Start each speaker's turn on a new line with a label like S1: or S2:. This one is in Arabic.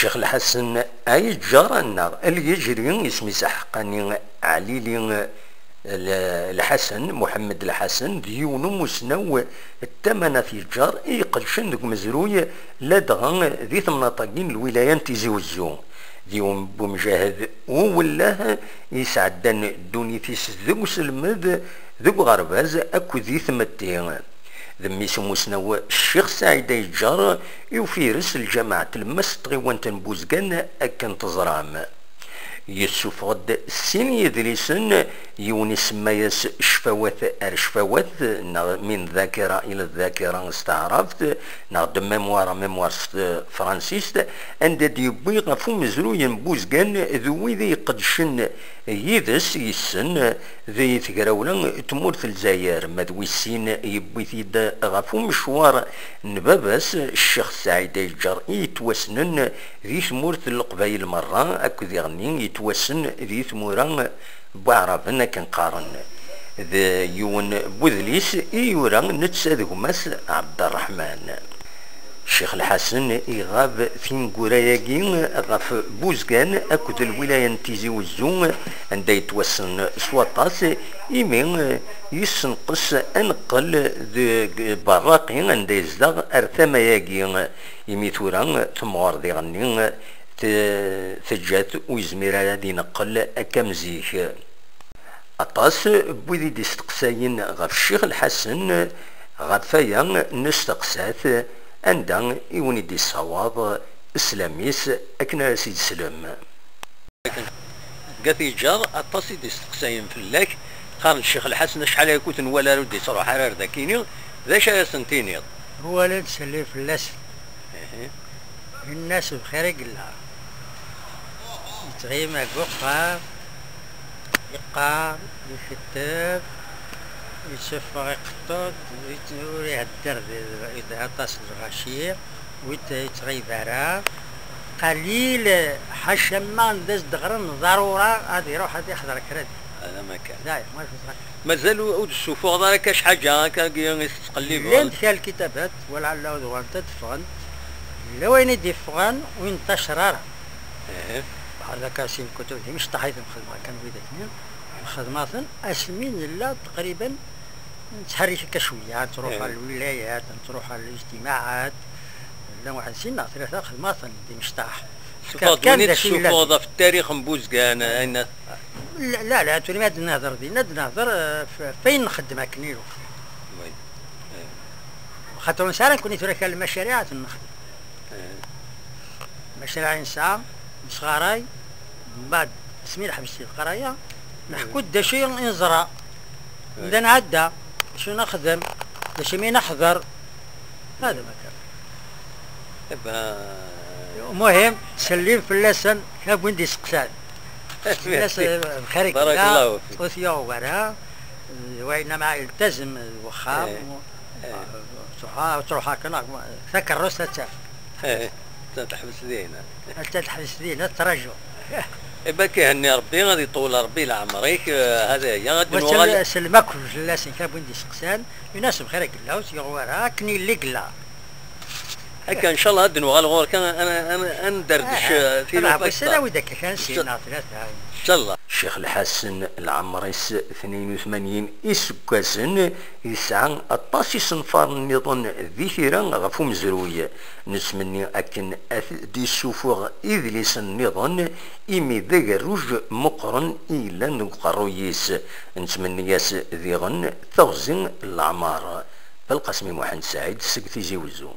S1: الشيخ الحسن أي جارنا اللي يجري اسمي حقاني علي الحسن محمد الحسن ديون مسنو الثمنة في جار يقدشن ذوك مزروي لدغن ذي ثمنطاقين الولاية تيزي وزون ديون بمجاهد وولاه يسعدن دوني في ذوك سلمد ذوك غرباز أكو ذي ثمتين ذمي سموسنا الشيخ سعيد يجار يفيرس الجماعة المسطغي وانتن بوزقان أكن تزرام يسوفغد السين يدريسن يوني سمايس شفاوات شفاوات من ذاكرة إلى الذاكرة استعرفت نغد ميموار فرانسيست عند ديبوي غفو مزروي بوزقان ذوي ذي قدشن يدس يسن ذي تقراولا تمورت الجزائر مذوي السين يبوي ثيد غفو مشوار نبابس الشيخ سعيد يجار يتوسنن ذي تمورت القبايل مرة أكو ذي غنين يتوسن ذي ثمورا بعرفنا كنقارن ذا يون بوذليس يورا نتساد غماس عبد الرحمن الشيخ الحسن يغاب في نقوراياكين غاف بوزكان أكد الولاية تيزي وزون عند يتوسن سواطاس يمين يسنقص أنقل ذي براقين عند يزدغ أرثماياكين يميثورا ثمغار ذي غنين ثجات ويزميرا دي نقل أكامزيك أطاس بوذي دي استقساين غاف الشيخ الحسن غافايا نستقسات عندها يوني دي الصواب اسلاميس اكنا سيد سلام قاثي جار اطاسي دي استقساين فلاك قال الشيخ الحسن شحال يكون ولا ردي صراحه حرار ذاكيني ذا شا سنتيني
S2: هو لا تسلي في اللسن الناس بخير قلها يتغيم وقار يقار يكتب يشوف يقطط ويهدر إذا أطاس الغشير ويتغيب على قليل حشما ندز دغرن ضرورة غادي يروح غادي يحضر كراد
S1: هذا ما كان
S2: داير
S1: مازالوا ود السفوغ ضرا كاش حاجة هكا يستقلب
S2: لين فيها الكتابات ولعل دوان تدفغن لوين يدفغن وينتشر هذا كاسين كتب مش تحيث الخدمة كان بيدتني الخدمات أسمين لا تقريبا نتحرك شوية تروح على الولايات تروح على الاجتماعات لا واحد سنة ثلاثة خدمات دي مشطاح
S1: كان السفوضة في التاريخ مبوزكان أين
S2: لا تولي ما نهضر دي نهضر فين نخدم هكنيلو خاطر نسال كوني ترك المشاريع نخدم مشاريع نساء صغاراي من بعد تسمير حبستي القرايه نحكو دا شي نزرع إذا نعدى شو نخدم دا شي مين نحضر هذا ما كان المهم تسليم في اللسن كاب وندي سقسان الناس بخير
S1: بارك الله فيك
S2: وثيو ورا وإنما التزم الوخام تروح هكذا ذكر روسة تاف
S1: تحبس ذينا
S2: تحبس ذينا الترجع
S1: إبا كيهني ربي غادي يطول ربي لعمريك هذا هي غادي نوغال
S2: سلمك في اللاسين كاب وندي سقسان يناسب خيرك الله وثيو ورا كني اللي قلا
S1: هكا ان شاء الله هاد نوغال غور كان انا ندردش في
S2: بس انا ودك كان سينا ثلاثه
S1: ان شاء الله الشيخ الحسن العمريس 82 يسكاسن يسعى الطاسي صنفار النظام ذي ثيران غفو مزروية نسمني أكن دي السفوغ إذليس النظام إمي ذا روج مقرن إلا نقرويس نسمني ياس ذي غن ثغزن العمار بالقسم محمد سعيد سكتي زيوزو